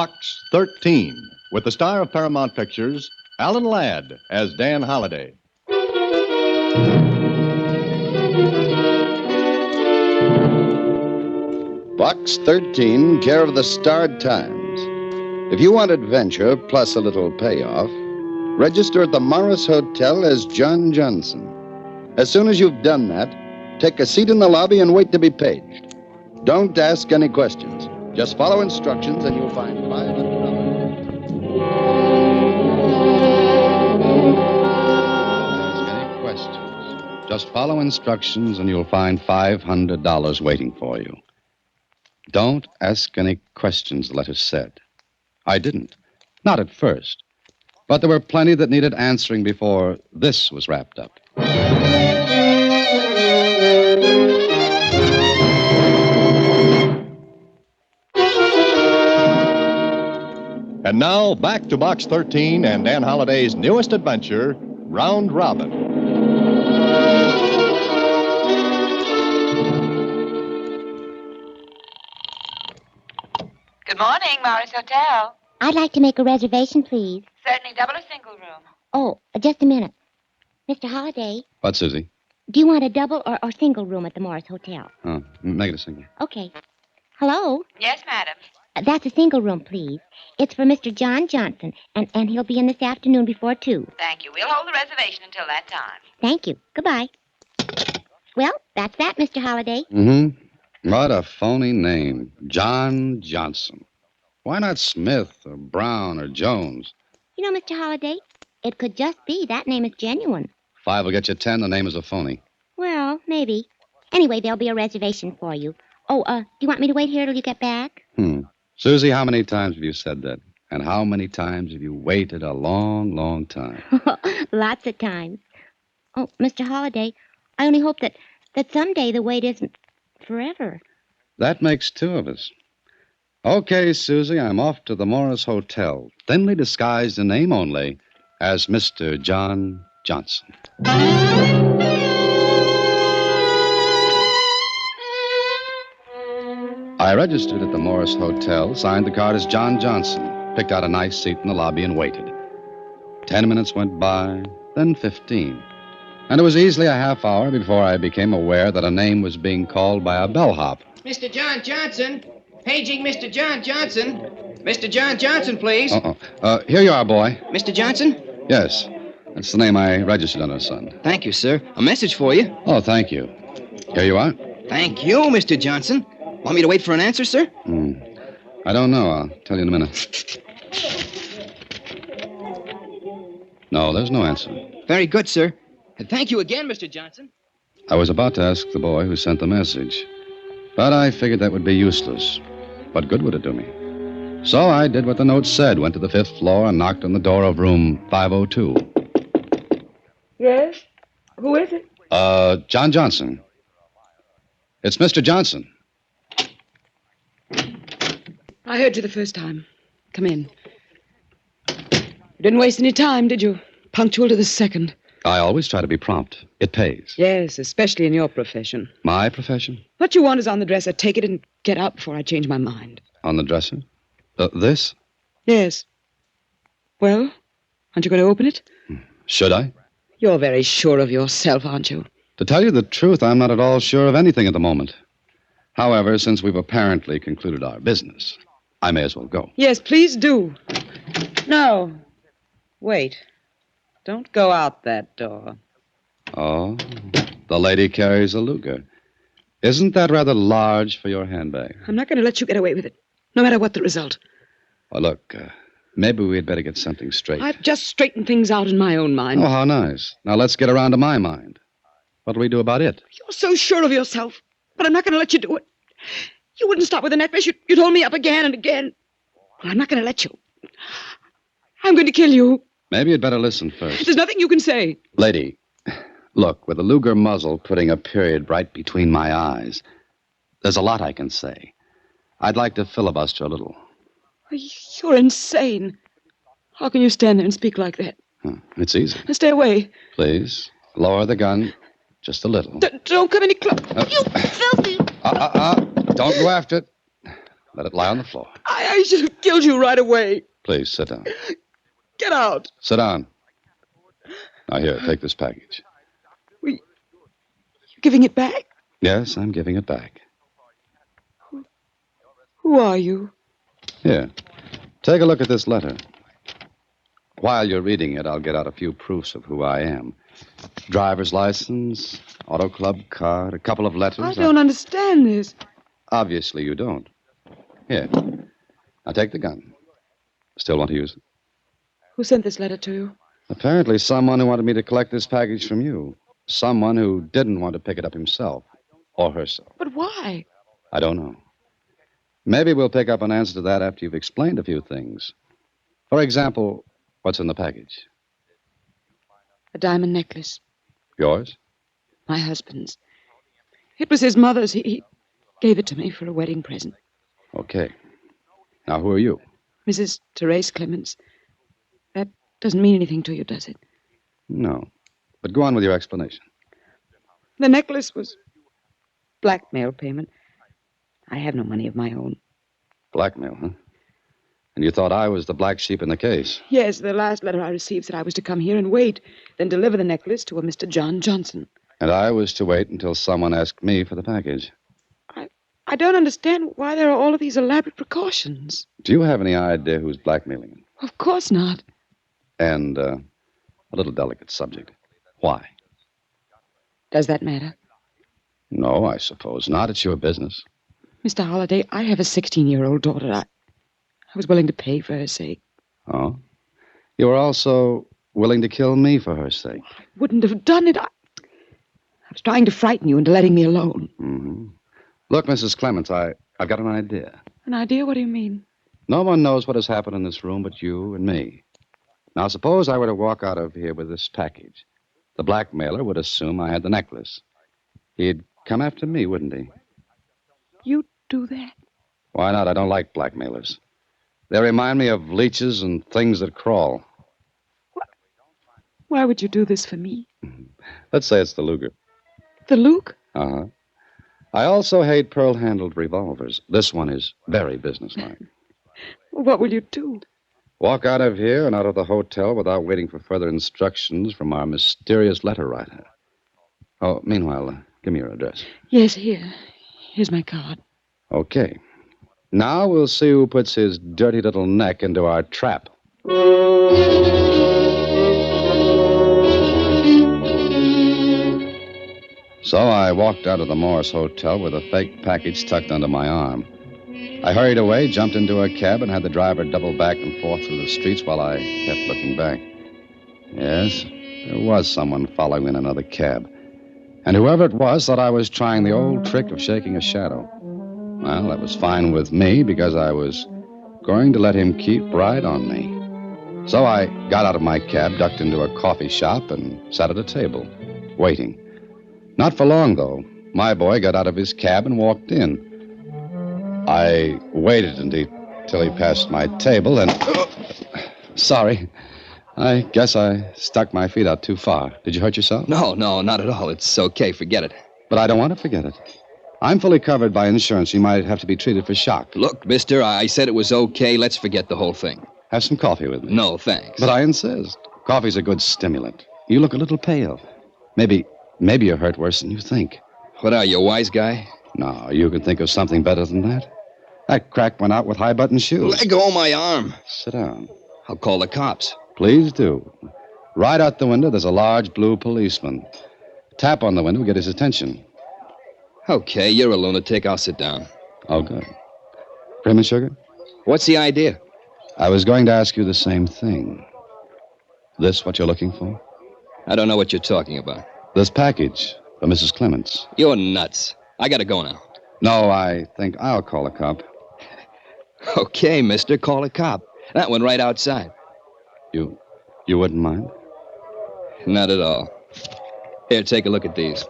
Box 13, with the star of Paramount Pictures, Alan Ladd, as Dan Holliday. Box 13, care of the Star Times. If you want adventure plus a little payoff, register at the Morris Hotel as John Johnson. As soon as you've done that, take a seat in the lobby and wait to be paged. Don't ask any questions. Just follow instructions and you'll find $500. Just follow instructions and you'll find $500 waiting for you. Don't ask any questions, the letter said. I didn't. Not at first. But there were plenty that needed answering before this was wrapped up. And now, back to Box 13 and Dan Holliday's newest adventure, Round Robin. Good morning, Morris Hotel. I'd like to make a reservation, please. Certainly double or single room. Oh, just a minute. Mr. Holliday, What, Suzy? do you want a double or single room at the Morris Hotel? Oh, make it a single. Okay. Hello? Yes, madam. That's a single room, please. It's for Mr. John Johnson, and he'll be in this afternoon before 2. Thank you. We'll hold the reservation until that time. Thank you. Goodbye. Well, that's that, Mr. Holliday. Mm-hmm. What a phony name. John Johnson. Why not Smith or Brown or Jones? You know, Mr. Holliday, it could just be that name is genuine. 5 will get you 10. The name is a phony. Well, maybe. Anyway, there'll be a reservation for you. Oh, do you want me to wait here till you get back? Suzy, how many times have you said that? And how many times have you waited a long, long time? Lots of times. Oh, Mr. Holliday, I only hope that someday the wait isn't forever. That makes 2 of us. Okay, Suzy, I'm off to the Morris Hotel, thinly disguised in name only as Mr. John Johnson. I registered at the Morris Hotel, signed the card as John Johnson, picked out a nice seat in the lobby and waited. 10 minutes went by, then 15. And it was easily a half hour before I became aware that a name was being called by a bellhop. Mr. John Johnson. Paging Mr. John Johnson. Mr. John Johnson, please. Here you are, boy. Mr. Johnson? Yes, that's the name I registered under, son. Thank you, sir. A message for you. Oh, thank you. Here you are. Thank you, Mr. Johnson. Want me to wait for an answer, sir? I don't know. I'll tell you in a minute. No, there's no answer. Very good, sir. And thank you again, Mr. Johnson. I was about to ask the boy who sent the message, but I figured that would be useless. What good would it do me? So I did what the note said, went to the 5th floor and knocked on the door of room 502. Yes? Who is it? John Johnson. It's Mr. Johnson. I heard you the first time. Come in. You didn't waste any time, did you? Punctual to the second. I always try to be prompt. It pays. Yes, especially in your profession. My profession? What you want is on the dresser. Take it and get out before I change my mind. On the dresser? This? Yes. Well, aren't you going to open it? Should I? You're very sure of yourself, aren't you? To tell you the truth, I'm not at all sure of anything at the moment. However, since we've apparently concluded our business, I may as well go. Yes, please do. No. Wait. Don't go out that door. Oh, the lady carries a Luger. Isn't that rather large for your handbag? I'm not going to let you get away with it, no matter what the result. Well, look, maybe we'd better get something straight. I've just straightened things out in my own mind. Oh, how nice. Now let's get around to my mind. What'll we do about it? You're so sure of yourself, but I'm not going to let you do it. You wouldn't stop with the necklace. You'd hold me up again and again. Well, I'm not going to let you. I'm going to kill you. Maybe you'd better listen first. There's nothing you can say. Lady, look, with the Luger muzzle putting a period right between my eyes, there's a lot I can say. I'd like to filibuster a little. You're insane. How can you stand there and speak like that? It's easy. Now stay away. Please, lower the gun just a little. Don't come any closer. You filthy... Don't go after it. Let it lie on the floor. I should have killed you right away. Please, sit down. Get out. Sit down. Now, here, take this package. You giving it back? Yes, I'm giving it back. Who are you? Here, take a look at this letter. While you're reading it, I'll get out a few proofs of who I am. Driver's license, auto club card, a couple of letters. I don't understand this. Obviously, you don't. Here. Now, take the gun. Still want to use it? Who sent this letter to you? Apparently, someone who wanted me to collect this package from you. Someone who didn't want to pick it up himself. Or herself. But why? I don't know. Maybe we'll pick up an answer to that after you've explained a few things. For example, what's in the package? A diamond necklace. Yours? My husband's. It was his mother's. He gave it to me for a wedding present. Okay. Now, who are you? Mrs. Therese Clements. That doesn't mean anything to you, does it? No. But go on with your explanation. The necklace was blackmail payment. I have no money of my own. Blackmail, huh? And you thought I was the black sheep in the case? Yes, the last letter I received said I was to come here and wait, then deliver the necklace to a Mr. John Johnson. And I was to wait until someone asked me for the package. I don't understand why there are all of these elaborate precautions. Do you have any idea who's blackmailing you? Of course not. And a little delicate subject. Why? Does that matter? No, I suppose not. It's your business. Mr. Holliday, I have a 16-year-old daughter. I was willing to pay for her sake. Oh? You were also willing to kill me for her sake. I wouldn't have done it. I was trying to frighten you into letting me alone. Mm-hmm. Look, Mrs. Clements, I've got an idea. An idea? What do you mean? No one knows what has happened in this room but you and me. Now, suppose I were to walk out of here with this package. The blackmailer would assume I had the necklace. He'd come after me, wouldn't he? You'd do that? Why not? I don't like blackmailers. They remind me of leeches and things that crawl. Why would you do this for me? Let's say it's the Luger. The Luke? Uh-huh. I also hate pearl-handled revolvers. This one is very businesslike. What will you do? Walk out of here and out of the hotel without waiting for further instructions from our mysterious letter writer. Oh, meanwhile, give me your address. Yes, here. Here's my card. Okay. Now we'll see who puts his dirty little neck into our trap. So I walked out of the Morris Hotel with a fake package tucked under my arm. I hurried away, jumped into a cab, and had the driver double back and forth through the streets while I kept looking back. Yes, there was someone following in another cab. And whoever it was thought I was trying the old trick of shaking a shadow. Well, that was fine with me because I was going to let him keep right on me. So I got out of my cab, ducked into a coffee shop, and sat at a table, waiting. Not for long, though. My boy got out of his cab and walked in. I waited until he passed my table and... Sorry. I guess I stuck my feet out too far. Did you hurt yourself? No, not at all. It's okay. Forget it. But I don't want to forget it. I'm fully covered by insurance. You might have to be treated for shock. Look, mister, I said it was okay. Let's forget the whole thing. Have some coffee with me. No, thanks. But I insist. Coffee's a good stimulant. You look a little pale. Maybe you're hurt worse than you think. What are you, a wise guy? No, you can think of something better than that. That crack went out with high-button shoes. Let go of my arm. Sit down. I'll call the cops. Please do. Right out the window, there's a large blue policeman. Tap on the window to get his attention. Okay, you're a lunatic. I'll sit down. Oh, good. Cream and sugar? What's the idea? I was going to ask you the same thing. This what you're looking for? I don't know what you're talking about. This package for Mrs. Clements. You're nuts. I gotta go now. No, I think I'll call a cop. Okay, mister, call a cop. That one right outside. You wouldn't mind? Not at all. Here, take a look at these.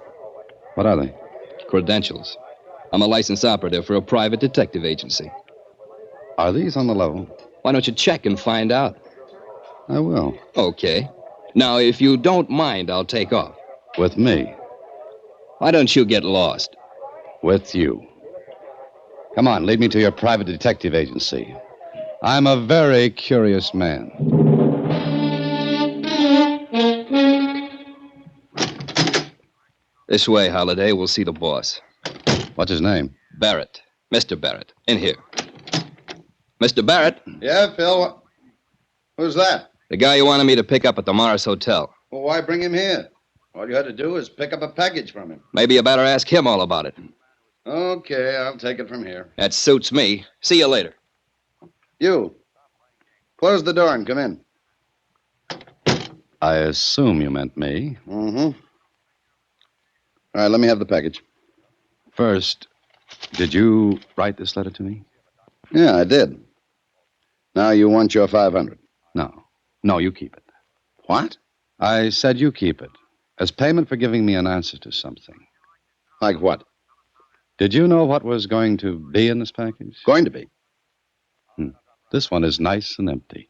What are they? Credentials. I'm a licensed operative for a private detective agency. Are these on the level? Why don't you check and find out? I will. Okay. Now, if you don't mind, I'll take off. With me? Why don't you get lost? With you. Come on, lead me to your private detective agency. I'm a very curious man. This way, Holiday. We'll see the boss. What's his name? Barrett. Mr. Barrett. In here. Mr. Barrett, Yeah, Phil. Who's that? the guy you wanted me to pick up at the Morris Hotel. Well, why bring him here? All you had to do is pick up a package from him. Maybe you better ask him all about it. Okay, I'll take it from here. That suits me. See you later. You. Close the door and come in. I assume you meant me. Mm-hmm. All right, let me have the package. First, did you write this letter to me? Yeah, I did. Now you want your 500. No, you keep it. What? I said you keep it. As payment for giving me an answer to something. Like what? Did you know what was going to be in this package? Going to be? This one is nice and empty.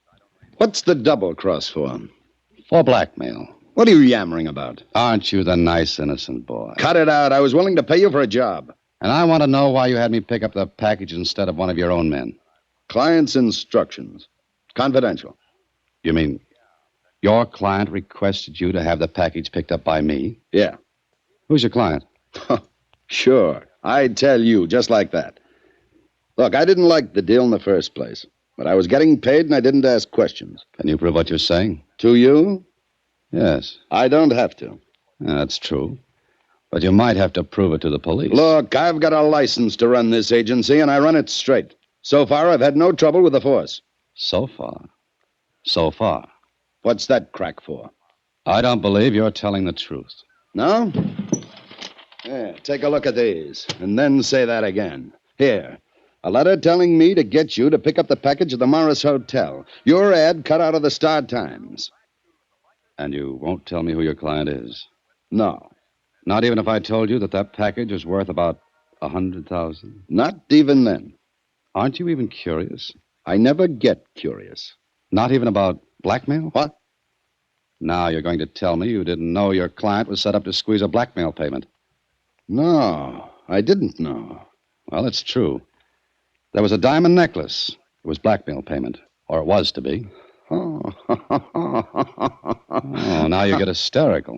What's the double cross for? For blackmail. What are you yammering about? Aren't you the nice, innocent boy? Cut it out. I was willing to pay you for a job. And I want to know why you had me pick up the package instead of one of your own men. Client's instructions. Confidential. You mean your client requested you to have the package picked up by me? Yeah. Who's your client? Sure. I'd tell you, just like that. Look, I didn't like the deal in the first place, but I was getting paid and I didn't ask questions. Can you prove what you're saying? To you? Yes. I don't have to. Yeah, that's true. But you might have to prove it to the police. Look, I've got a license to run this agency, and I run it straight. So far, I've had no trouble with the force. So far? So far. What's that crack for? I don't believe you're telling the truth. No? Yeah, take a look at these, and then say that again. Here, a letter telling me to get you to pick up the package at the Morris Hotel. Your ad cut out of the Star Times. And you won't tell me who your client is? No. Not even if I told you that that package is worth about $100,000? Not even then. Aren't you even curious? I never get curious. Not even about blackmail? What? Now you're going to tell me you didn't know your client was set up to squeeze a blackmail payment. No, I didn't know. Well, it's true. There was a diamond necklace. It was blackmail payment. Or it was to be. Oh, now you get hysterical.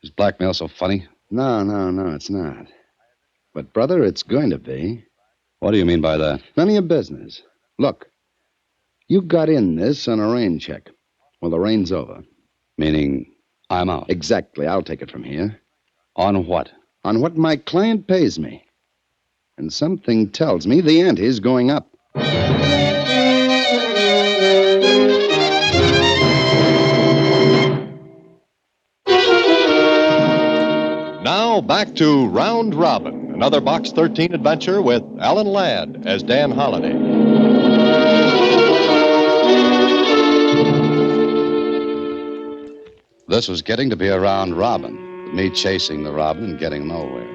Is blackmail so funny? No, it's not. But, brother, it's going to be. What do you mean by that? None of your business. Look, you got in this on a rain check. Well, the rain's over. Meaning I'm out? Exactly. I'll take it from here. On what? On what my client pays me. And something tells me the ante's going up. Now back to Round Robin, another Box 13 adventure with Alan Ladd as Dan Holliday. This was getting to be a round robin, with me chasing the robin and getting nowhere.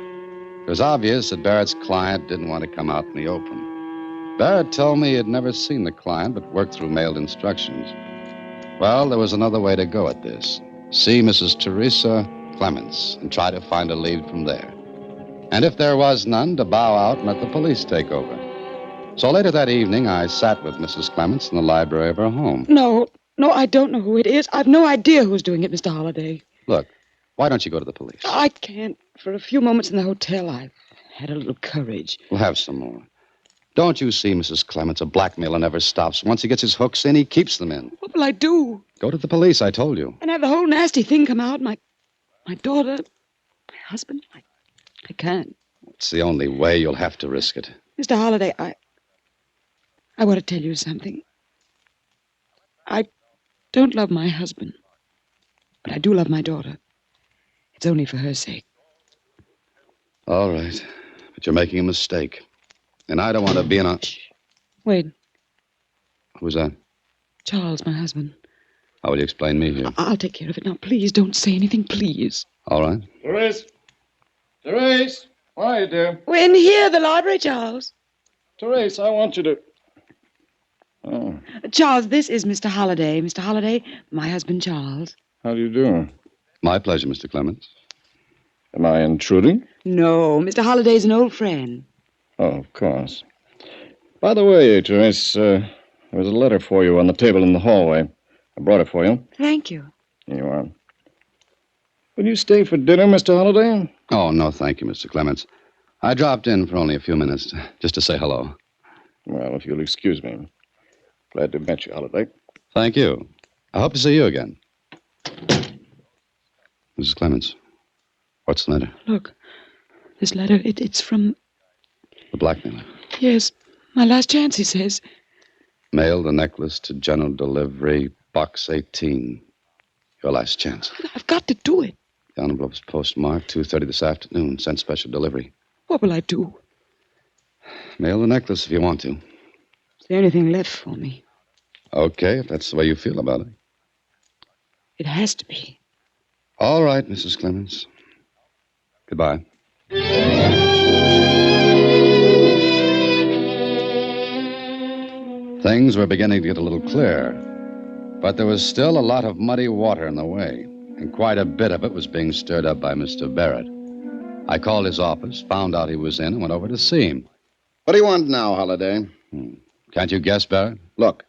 It was obvious that Barrett's client didn't want to come out in the open. Barrett told me he had never seen the client, but worked through mailed instructions. Well, there was another way to go at this. See Mrs. Teresa Clements and try to find a lead from there. And if there was none, to bow out and let the police take over. So later that evening, I sat with Mrs. Clements in the library of her home. No, I don't know who it is. I've no idea who's doing it, Mr. Holliday. Look, why don't you go to the police? I can't. For a few moments in the hotel, I've had a little courage. We'll have some more. Don't you see, Mrs. Clements, a blackmailer never stops. Once he gets his hooks in, he keeps them in. What will I do? Go to the police, I told you. And have the whole nasty thing come out? My daughter, my husband? I can't. It's the only way. You'll have to risk it. Mr. Holliday, I want to tell you something. I don't love my husband, but I do love my daughter. It's only for her sake. All right, but you're making a mistake. And I don't want to be in a... Shh. Wait. Who's that? Charles, my husband. How will you explain me here? I'll take care of it. Now, please don't say anything, please. All right. Therese, where are you, dear? We're in here, the library, Charles. Therese, I want you to... Oh, Charles, this is Mr. Holliday. Mr. Holliday, my husband, Charles. how do you do? My pleasure, Mr. Clements. Am I intruding? No, Mr. Holliday's an old friend. Oh, of course. By the way, Teresa, there was a letter for you on the table in the hallway. I brought it for you. Thank you. Here you are. Will you stay for dinner, Mr. Holliday? Oh, no, thank you, Mr. Clements. I dropped in for only a few minutes, just to say hello. Well, if you'll excuse me. Glad to meet you, Holliday. Thank you. I hope to see you again. Mrs. Clements, what's the matter? Look, this letter, it's from... The blackmailer. Yes, my last chance, he says. Mail the necklace to general delivery, box 18. Your last chance. I've got to do it. The envelope's postmarked 2:30 this afternoon. Sent special delivery. What will I do? Mail the necklace if you want to. Is there anything left for me? Okay, if that's the way you feel about it. It has to be. All right, Mrs. Clements. Goodbye. Things were beginning to get a little clearer, but there was still a lot of muddy water in the way, and quite a bit of it was being stirred up by Mr. Barrett. I called his office, found out he was in, and went over to see him. What do you want now, Holliday? Can't you guess, Barrett? Look,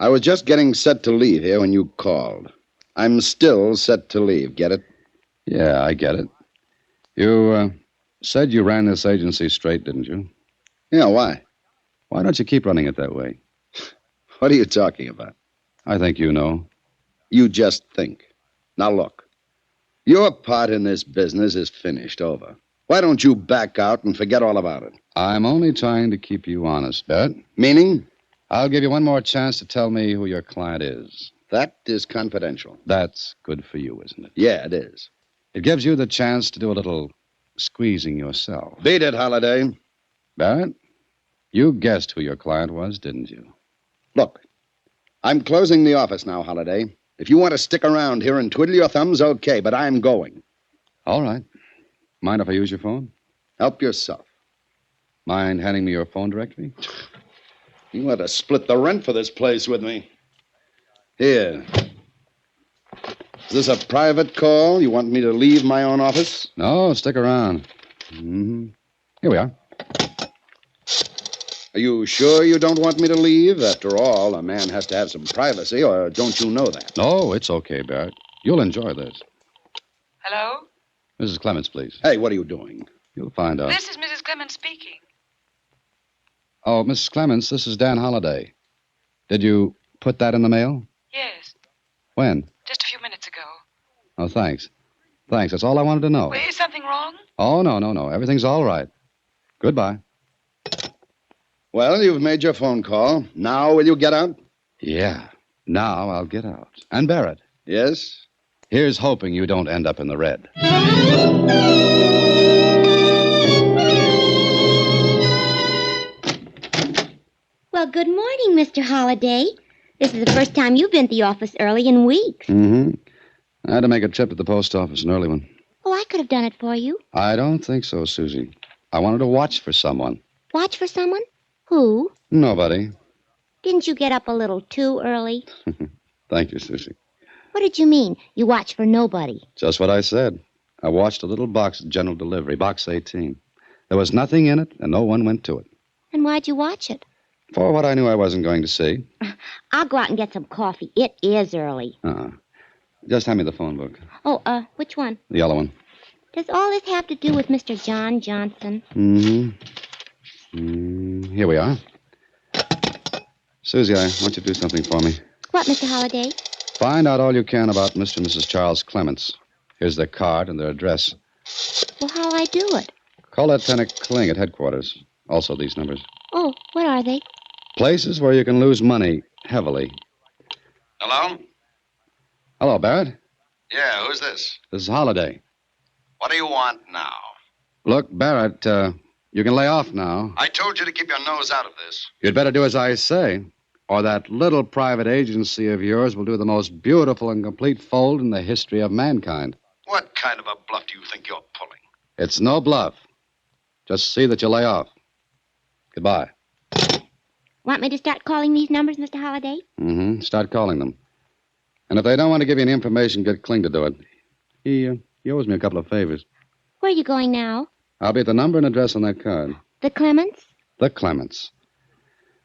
I was just getting set to leave here when you called. I'm still set to leave, get it? Yeah, I get it. You said you ran this agency straight, didn't you? Yeah, why? Why don't you keep running it that way? What are you talking about? I think you know. You just think. Now, look. Your part in this business is finished, over. Why don't you back out and forget all about it? I'm only trying to keep you honest, Barrett. Meaning? I'll give you one more chance to tell me who your client is. That is confidential. That's good for you, isn't it? Yeah, it is. It gives you the chance to do a little squeezing yourself. Beat it, Holliday. Barrett, you guessed who your client was, didn't you? Look, I'm closing the office now, Holliday. If you want to stick around here and twiddle your thumbs, okay, but I'm going. All right. Mind if I use your phone? Help yourself. Mind handing me your phone directory? You want to split the rent for this place with me. Here. Is this a private call? You want me to leave my own office? No, stick around. Mm-hmm. Here we are. Are you sure you don't want me to leave? After all, a man has to have some privacy, or don't you know that? No, it's okay, Barrett. You'll enjoy this. Hello? Mrs. Clements, please. Hey, what are you doing? You'll find out. This is Mrs. Clements speaking. Oh, Mrs. Clements, this is Dan Holliday. Did you put that in the mail? Yes, When? just a few minutes ago. Oh, thanks. Thanks, that's all I wanted to know. Well, is something wrong? Oh, no. Everything's all right. Goodbye. Well, you've made your phone call. Now will you get out? Yeah. Now I'll get out. And Barrett. Yes? Here's hoping you don't end up in the red. Well, good morning, Mr. Holliday. This is the first time you've been to the office early in weeks. Mm-hmm. I had to make a trip to the post office, an early one. Oh, I could have done it for you. I don't think so, Suzy. I wanted to watch for someone. Watch for someone? Who? Nobody. Didn't you get up a little too early? Thank you, Suzy. What did you mean, you watch for nobody? Just what I said. I watched a little box at general delivery, box 18. There was nothing in it, and no one went to it. And why'd you watch it? For what I knew I wasn't going to see. I'll go out and get some coffee. It is early. Just hand me the phone book. Oh, which one? The yellow one. Does all this have to do with Mr. John Johnson? Here we are. Suzy, I want you to do something for me. What, Mr. Holliday? Find out all you can about Mr. and Mrs. Charles Clements. Here's their card and their address. Well, how'll I do it? Call Lieutenant Kling at headquarters. Also these numbers. Oh, what are they? Places where you can lose money heavily. Hello? Hello, Barrett. Yeah, who's this? This is Holliday. What do you want now? Look, Barrett, you can lay off now. I told you to keep your nose out of this. You'd better do as I say, or that little private agency of yours will do the most beautiful and complete fold in the history of mankind. What kind of a bluff do you think you're pulling? It's no bluff. Just see that you lay off. Goodbye. Want me to start calling these numbers, Mr. Holliday? Start calling them. And if they don't want to give you any information, get Kling to do it. He owes me a couple of favors. Where are you going now? I'll be at the number and address on that card. The Clements? The Clements.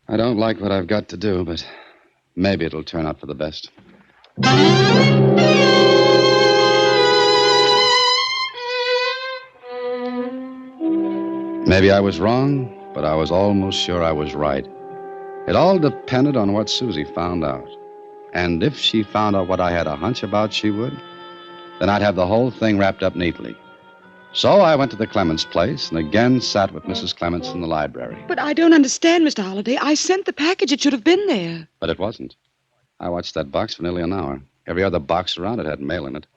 I don't like what I've got to do, but maybe it'll turn out for the best. Maybe I was wrong, but I was almost sure I was right. It all depended on what Suzy found out. And if she found out what I had a hunch about she would, then I'd have the whole thing wrapped up neatly. So I went to the Clements place and again sat with Mrs. Clements in the library. But I don't understand, Mr. Holliday. I sent the package. It should have been there. But it wasn't. I watched that box for nearly an hour. Every other box around it had mail in it.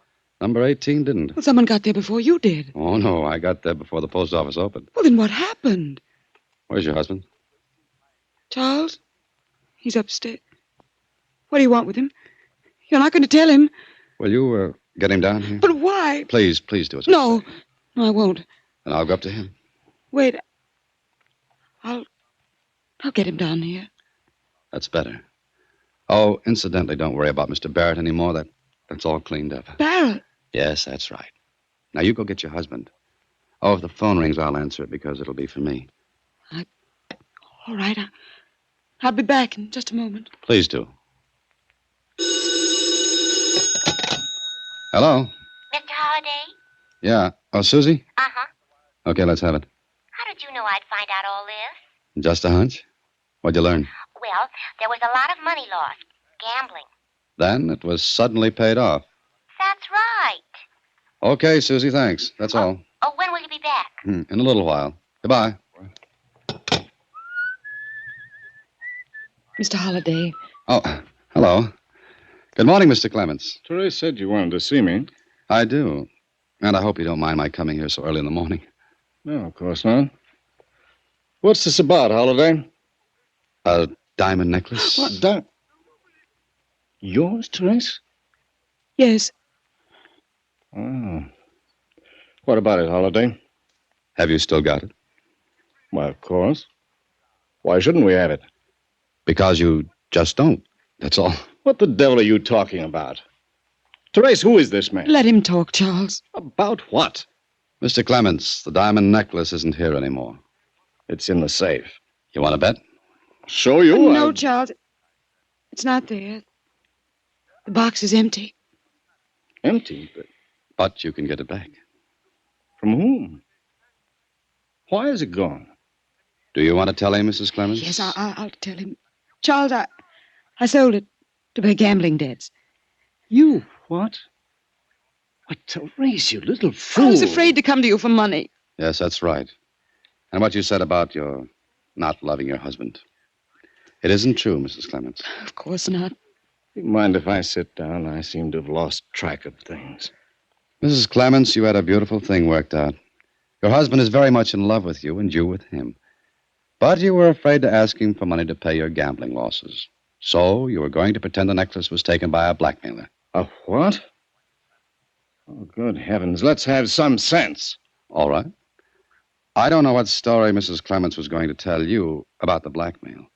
Number 18 didn't. Well, someone got there before you did. Oh, no, I got there before the post office opened. Well, then what happened? Where's your husband? Charles? He's upstairs. What do you want with him? You're not going to tell him. Will you get him down here? But why? Please do it. No, I won't. Then I'll go up to him. Wait. I'll get him down here. That's better. Oh, incidentally, don't worry about Mr. Barrett anymore. That's all cleaned up. Barrett? Yes, that's right. Now, you go get your husband. Oh, if the phone rings, I'll answer it because it'll be for me. All right. I'll be back in just a moment. Please do. Hello? Mr. Holliday? Yeah. Oh, Suzy? Uh-huh. Okay, let's have it. How did you know I'd find out all this? Just a hunch? What'd you learn? Well, there was a lot of money lost. Gambling. Then it was suddenly paid off. That's right. Okay, Suzy, thanks. That's all. Oh, when will you be back? In a little while. Goodbye. Mr. Holliday. Oh, hello. Good morning, Mr. Clements. Therese said you wanted to see me. I do. And I hope you don't mind my coming here so early in the morning. No, of course not. What's this about, Holliday? A diamond necklace? What? Yours, Therese? Yes. Oh. What about it, Holliday? Have you still got it? Why, of course. Why shouldn't we have it? Because you just don't. That's all. What the devil are you talking about? Therese, who is this man? Let him talk, Charles. About what? Mr. Clements, the diamond necklace isn't here anymore. It's in the safe. You want to bet? Show you? No, Charles. It's not there. The box is empty. Empty? But you can get it back. From whom? Why is it gone? Do you want to tell him, Mrs. Clements? Yes, I'll tell him. Charles, I sold it to pay gambling debts. You what? Why, Therese, you little fool. I was afraid to come to you for money. Yes, that's right. And what you said about your not loving your husband. It isn't true, Mrs. Clements. Of course not. You mind if I sit down? I seem to have lost track of things. Mrs. Clements, you had a beautiful thing worked out. Your husband is very much in love with you, and you with him. But you were afraid to ask him for money to pay your gambling losses. So you were going to pretend the necklace was taken by a blackmailer. A what? Oh, good heavens. Let's have some sense. All right. I don't know what story Mrs. Clements was going to tell you about the blackmail.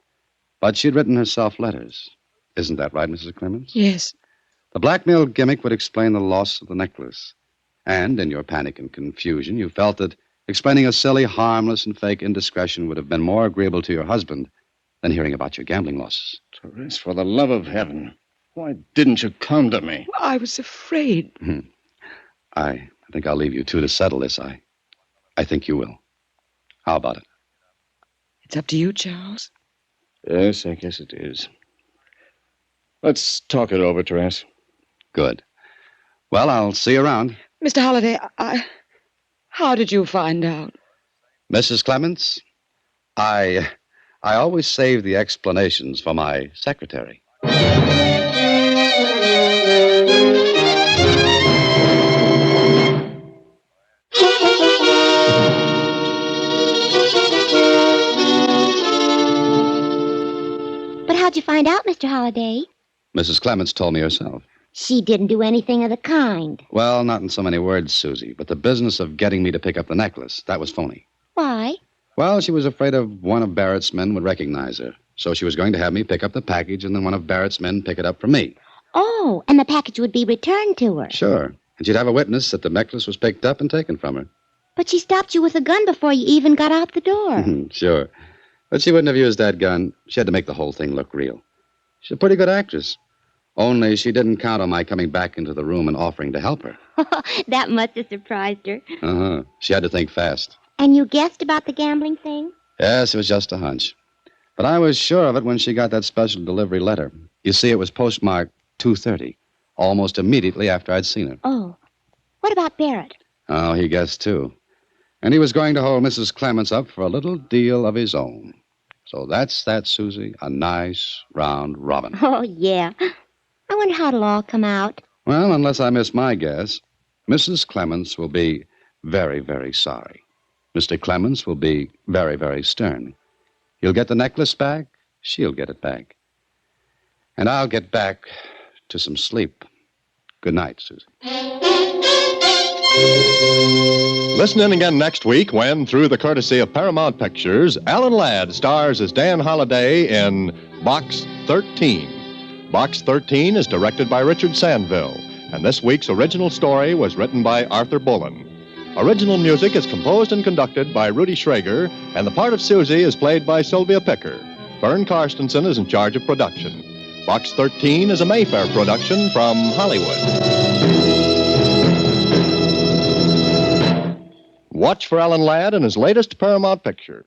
But she'd written herself letters. Isn't that right, Mrs. Clements? Yes. The blackmail gimmick would explain the loss of the necklace. And in your panic and confusion, you felt that explaining a silly, harmless, and fake indiscretion would have been more agreeable to your husband than hearing about your gambling losses. Therese, for the love of heaven, why didn't you come to me? Well, I was afraid. I think I'll leave you two to settle this. I think you will. How about it? It's up to you, Charles. Yes, I guess it is. Let's talk it over, Therese. Good. Well, I'll see you around. Mr. Holliday, how did you find out? Mrs. Clements, I always save the explanations for my secretary. But how'd you find out, Mr. Holliday? Mrs. Clements told me herself. She didn't do anything of the kind. Well, not in so many words, Suzy, but the business of getting me to pick up the necklace, that was phony. Why? Well, she was afraid of one of Barrett's men would recognize her. So she was going to have me pick up the package and then one of Barrett's men pick it up from me. Oh, and the package would be returned to her. Sure. And she'd have a witness that the necklace was picked up and taken from her. But she stopped you with a gun before you even got out the door. Sure. But she wouldn't have used that gun. She had to make the whole thing look real. She's a pretty good actress. Only she didn't count on my coming back into the room and offering to help her. That must have surprised her. Uh-huh. She had to think fast. And you guessed about the gambling thing? Yes, it was just a hunch. But I was sure of it when she got that special delivery letter. You see, it was postmarked 2:30, almost immediately after I'd seen her. Oh. What about Barrett? Oh, he guessed, too. And he was going to hold Mrs. Clements up for a little deal of his own. So that's that, Suzy. A nice, round robin. Oh, yeah. I wonder how it'll all come out. Well, unless I miss my guess, Mrs. Clements will be very, very sorry. Mr. Clements will be very, very stern. He'll get the necklace back. She'll get it back. And I'll get back to some sleep. Good night, Suzy. Listen in again next week when, through the courtesy of Paramount Pictures, Alan Ladd stars as Dan Holliday in Box 13. Box 13 is directed by Richard Sanville, and this week's original story was written by Arthur Bullen. Original music is composed and conducted by Rudy Schrager, and the part of Suzy is played by Sylvia Picker. Vern Carstensen is in charge of production. Box 13 is a Mayfair production from Hollywood. Watch for Alan Ladd in his latest Paramount picture.